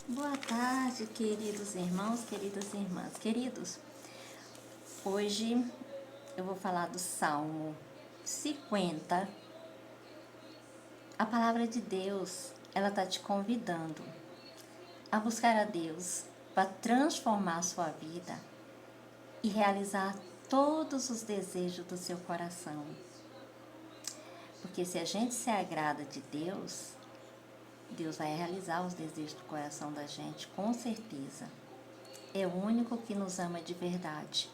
Boa tarde, queridos irmãos, queridas irmãs. Queridos, hoje eu vou falar do Salmo 50. A palavra de Deus, ela está te convidando a buscar a Deus para transformar a sua vida e realizar todos os desejos do seu coração. Porque se a gente se agrada de Deus, Deus vai realizar os desejos do coração da gente, com certeza. É o único que nos ama de verdade.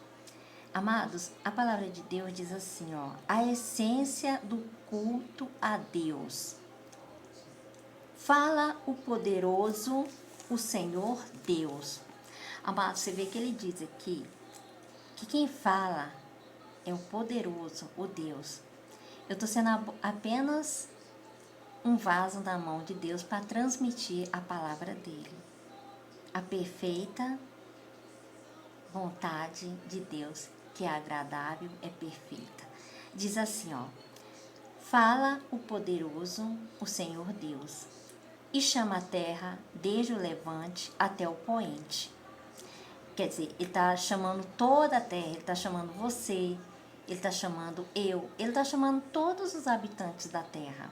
Amados, a palavra de Deus diz assim, a essência do culto a Deus. Fala o poderoso, o Senhor Deus. Amados, você vê que ele diz aqui que quem fala é o poderoso, o Deus. Eu estou sendo apenas um vaso na mão de Deus para transmitir a palavra dele. A perfeita vontade de Deus, que é agradável, é perfeita. Diz assim, fala o poderoso, o Senhor Deus, e chama a terra desde o levante até o poente. Quer dizer, ele está chamando toda a terra, ele está chamando você, ele está chamando eu, ele está chamando todos os habitantes da terra.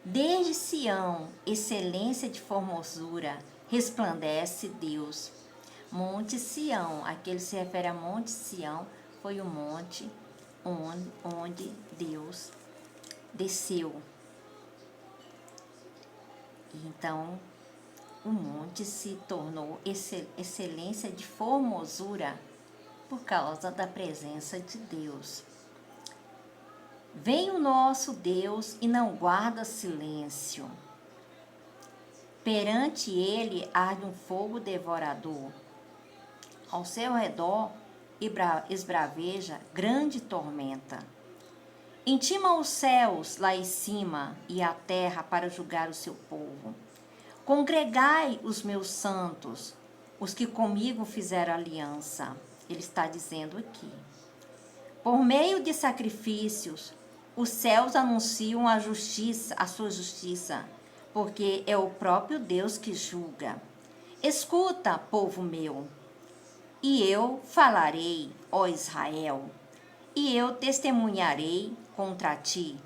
Desde Sião, excelência de formosura, resplandece Deus. Monte Sião, aquele se refere a Monte Sião, foi o monte onde Deus desceu. Então, o monte se tornou excelência de formosura por causa da presença de Deus. Vem o nosso Deus e não guarda silêncio. Perante ele arde um fogo devorador. Ao seu redor esbraveja grande tormenta. Intima os céus lá em cima e a terra para julgar o seu povo. Congregai os meus santos, os que comigo fizeram aliança. Ele está dizendo aqui. Por meio de sacrifícios, os céus anunciam a sua justiça, porque é o próprio Deus que julga. Escuta, povo meu, e eu falarei, ó Israel, e eu testemunharei contra ti.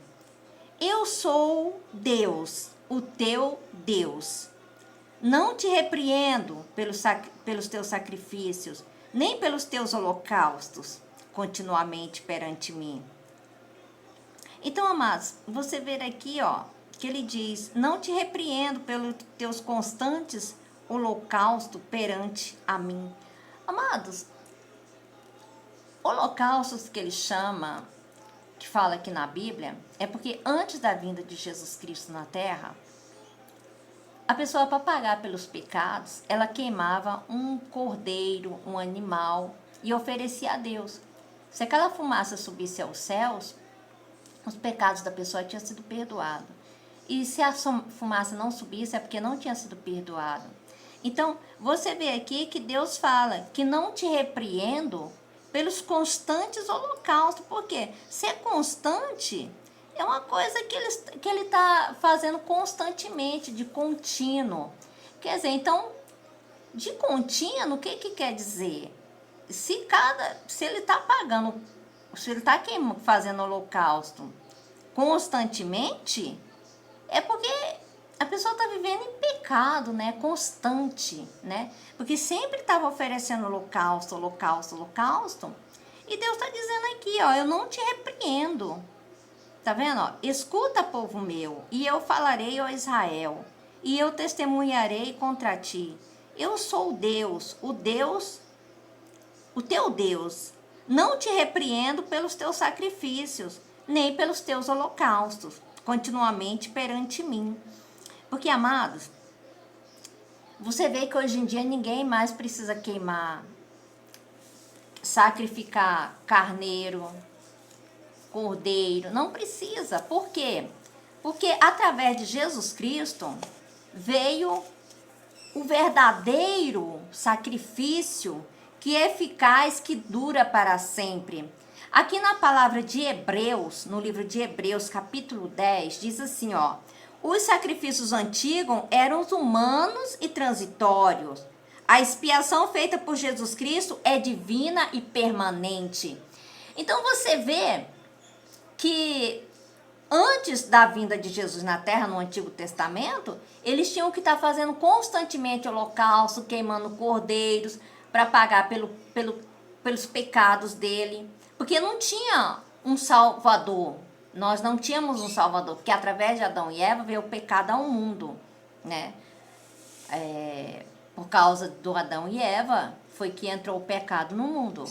Eu sou Deus, o teu Deus. Não te repreendo pelos teus sacrifícios, nem pelos teus holocaustos, continuamente perante mim. Então, amados, você vê aqui, que ele diz, não te repreendo pelos teus constantes holocaustos perante a mim. Amados, holocaustos que ele chama, que fala aqui na Bíblia, é porque antes da vinda de Jesus Cristo na Terra, a pessoa, para pagar pelos pecados, ela queimava um cordeiro, um animal, e oferecia a Deus. Se aquela fumaça subisse aos céus, os pecados da pessoa tinham sido perdoados. E se a fumaça não subisse, é porque não tinha sido perdoado. Então, você vê aqui que Deus fala que não te repreendo pelos constantes holocaustos. Por quê? Ser constante é uma coisa que ele está fazendo constantemente, de contínuo. Quer dizer, então, de contínuo, o que quer dizer? Se ele está pagando, se ele está fazendo holocausto constantemente, é porque a pessoa está vivendo em pecado, né? Constante, né? Porque sempre estava oferecendo holocausto. E Deus está dizendo aqui, eu não te repreendo. Tá vendo? Escuta, povo meu, e eu falarei, ó Israel, e eu testemunharei contra ti. Eu sou Deus, o teu Deus. Não te repreendo pelos teus sacrifícios, nem pelos teus holocaustos, continuamente perante mim. Porque, amados, você vê que hoje em dia ninguém mais precisa sacrificar carneiro, cordeiro, não precisa. Por quê? Porque através de Jesus Cristo veio o verdadeiro sacrifício que é eficaz, que dura para sempre. Aqui na palavra de Hebreus, no livro de Hebreus, capítulo 10, diz assim, Os sacrifícios antigos eram humanos e transitórios. A expiação feita por Jesus Cristo é divina e permanente. Então você vê que antes da vinda de Jesus na Terra, no Antigo Testamento, eles tinham que estar fazendo constantemente holocausto, queimando cordeiros para pagar pelos pecados dele. Porque não tinha um Salvador. Nós não tínhamos um Salvador, porque através de Adão e Eva veio o pecado ao mundo, né? Por causa do Adão e Eva, foi que entrou o pecado no mundo.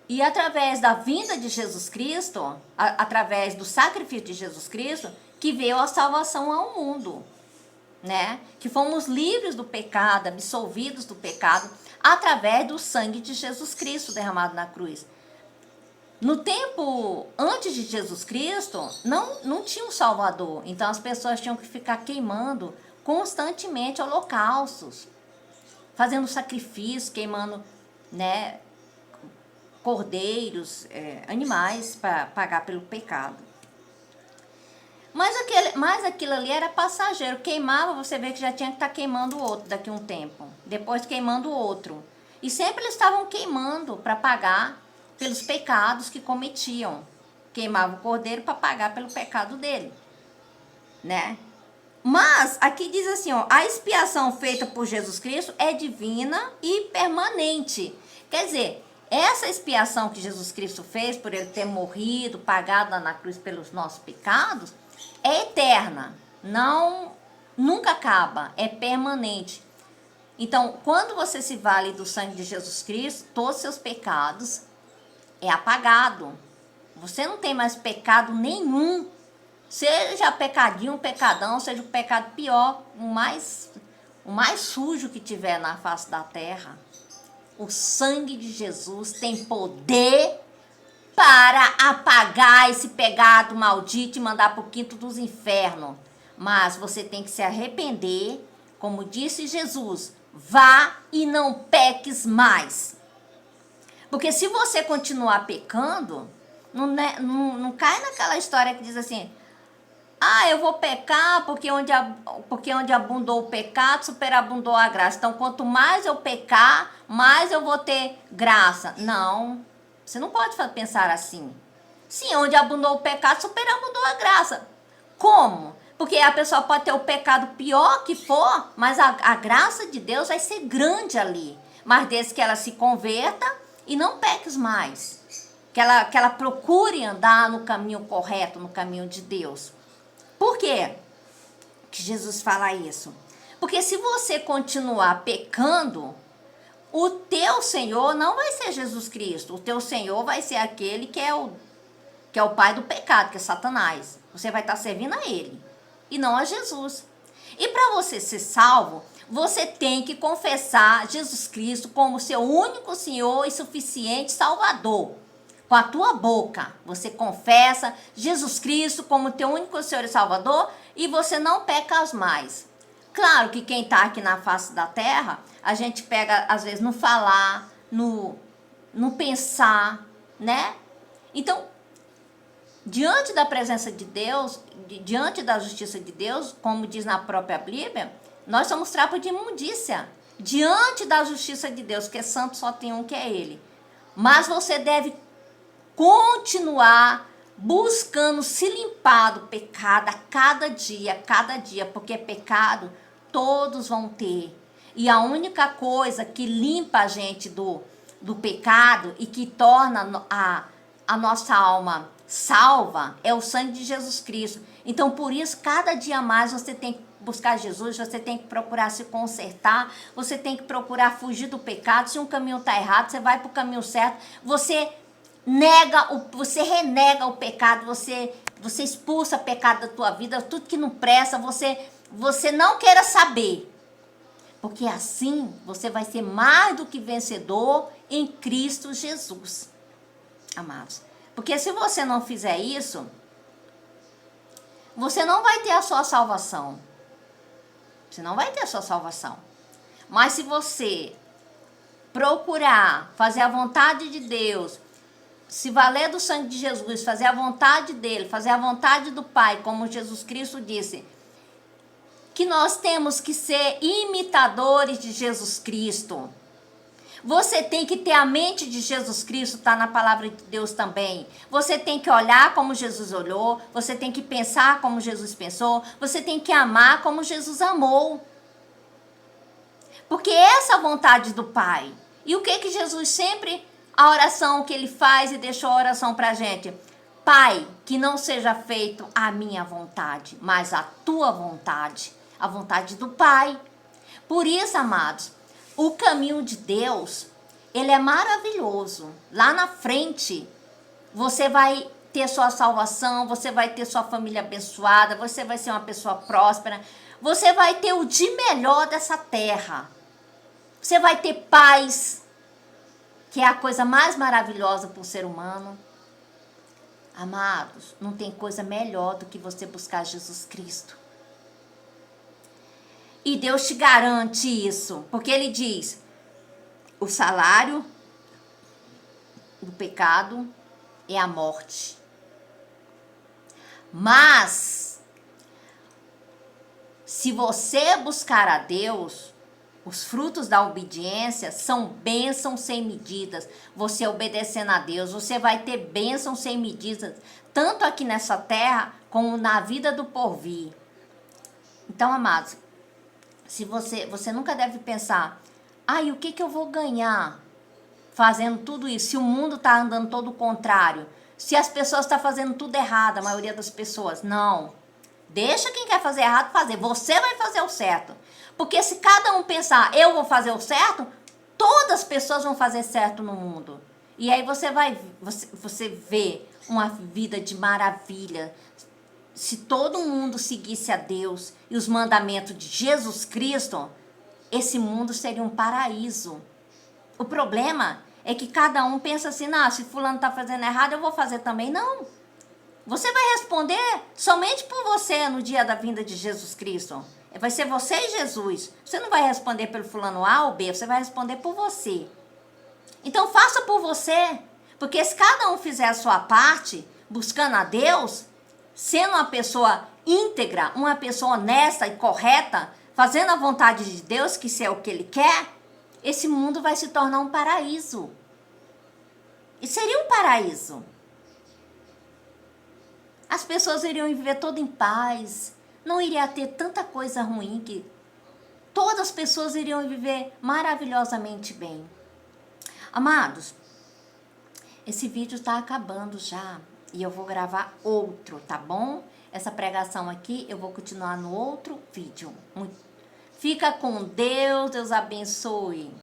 E através da vinda de Jesus Cristo, através do sacrifício de Jesus Cristo, que veio a salvação ao mundo, né? Que fomos livres do pecado, absolvidos do pecado, através do sangue de Jesus Cristo derramado na cruz. No tempo antes de Jesus Cristo, não tinha um Salvador. Então as pessoas tinham que ficar queimando constantemente holocaustos, fazendo sacrifício, queimando, né, cordeiros, animais para pagar pelo pecado. Mas aquilo ali era passageiro. Queimava, você vê que já tinha que estar queimando o outro daqui a um tempo. Depois queimando o outro. E sempre eles estavam queimando para pagar pelos pecados que cometiam. Queimava o cordeiro para pagar pelo pecado dele, né? Mas aqui diz assim, ó, a expiação feita por Jesus Cristo é divina e permanente. Quer dizer, essa expiação que Jesus Cristo fez por ele ter morrido, pagado lá na cruz pelos nossos pecados, é eterna, nunca acaba, é permanente. Então, quando você se vale do sangue de Jesus Cristo, todos os seus pecados é apagado. Você não tem mais pecado nenhum. Seja pecadinho, pecadão, seja o pecado pior, o mais sujo que tiver na face da terra. O sangue de Jesus tem poder para apagar esse pecado maldito e mandar para o quinto dos infernos. Mas você tem que se arrepender, como disse Jesus, vá e não peques mais. Porque se você continuar pecando, não cai naquela história que diz assim, eu vou pecar porque onde abundou o pecado, superabundou a graça. Então, quanto mais eu pecar, mais eu vou ter graça. Não, você não pode pensar assim. Sim, onde abundou o pecado, superabundou a graça. Como? Porque a pessoa pode ter o pecado pior que for, mas a graça de Deus vai ser grande ali. Mas desde que ela se converta e não peques mais. Que ela procure andar no caminho correto, no caminho de Deus. Por quê que Jesus fala isso? Porque se você continuar pecando, o teu Senhor não vai ser Jesus Cristo. O teu Senhor vai ser aquele que é o pai do pecado, que é Satanás. Você vai estar servindo a ele e não a Jesus. E para você ser salvo, você tem que confessar Jesus Cristo como seu único Senhor e suficiente Salvador. Com a tua boca, você confessa Jesus Cristo como teu único Senhor e Salvador e você não peca mais. Claro que quem está aqui na face da terra, a gente pega, às vezes, no falar, no pensar, né? Então, diante da presença de Deus, diante da justiça de Deus, como diz na própria Bíblia, nós somos trapo de imundícia. Diante da justiça de Deus, que é santo, só tem um que é Ele. Mas você deve continuar buscando se limpar do pecado a cada dia, porque pecado todos vão ter. E a única coisa que limpa a gente do pecado e que torna a nossa alma salva é o sangue de Jesus Cristo. Então, por isso, cada dia mais você tem que buscar Jesus, você tem que procurar se consertar, você tem que procurar fugir do pecado. Se um caminho está errado, você vai para o caminho certo, você renega o pecado, você expulsa o pecado da tua vida, tudo que não presta, você não queira saber. Porque assim você vai ser mais do que vencedor em Cristo Jesus. Amados. Porque se você não fizer isso, você não vai ter a sua salvação. Você não vai ter a sua salvação. Mas se você procurar fazer a vontade de Deus, se valer do sangue de Jesus, fazer a vontade dele, fazer a vontade do Pai, como Jesus Cristo disse, que nós temos que ser imitadores de Jesus Cristo. Você tem que ter a mente de Jesus Cristo, está na palavra de Deus também. Você tem que olhar como Jesus olhou, você tem que pensar como Jesus pensou, você tem que amar como Jesus amou. Porque essa é a vontade do Pai. E o que Jesus sempre, a oração que ele faz e deixou a oração para a gente? Pai, que não seja feito a minha vontade, mas a tua vontade. A vontade do Pai. Por isso, amados, o caminho de Deus, ele é maravilhoso. Lá na frente, você vai ter sua salvação, você vai ter sua família abençoada, você vai ser uma pessoa próspera, você vai ter o de melhor dessa terra. Você vai ter paz, que é a coisa mais maravilhosa para o ser humano. Amados, não tem coisa melhor do que você buscar Jesus Cristo. E Deus te garante isso, porque ele diz, o salário do pecado é a morte. Mas, se você buscar a Deus, os frutos da obediência são bênçãos sem medidas. Você obedecendo a Deus, você vai ter bênçãos sem medidas, tanto aqui nessa terra, como na vida do porvir. Então, amados, se você nunca deve pensar, e o que eu vou ganhar fazendo tudo isso? Se o mundo está andando todo o contrário, se as pessoas estão fazendo tudo errado, a maioria das pessoas, não. Deixa quem quer fazer errado fazer, você vai fazer o certo. Porque se cada um pensar, eu vou fazer o certo, todas as pessoas vão fazer certo no mundo. E aí você vê uma vida de maravilha. Se todo mundo seguisse a Deus e os mandamentos de Jesus Cristo, esse mundo seria um paraíso. O problema é que cada um pensa assim, se fulano está fazendo errado, eu vou fazer também. Não. Você vai responder somente por você no dia da vinda de Jesus Cristo. Vai ser você e Jesus. Você não vai responder pelo fulano A ou B, você vai responder por você. Então faça por você, porque se cada um fizer a sua parte, buscando a Deus, sendo uma pessoa íntegra, uma pessoa honesta e correta, fazendo a vontade de Deus, que isso é o que Ele quer, esse mundo vai se tornar um paraíso. E seria um paraíso. As pessoas iriam viver todo em paz, não iria ter tanta coisa ruim, que todas as pessoas iriam viver maravilhosamente bem. Amados, esse vídeo está acabando já e eu vou gravar outro, tá bom? Essa pregação aqui eu vou continuar no outro vídeo. Fica com Deus, Deus abençoe.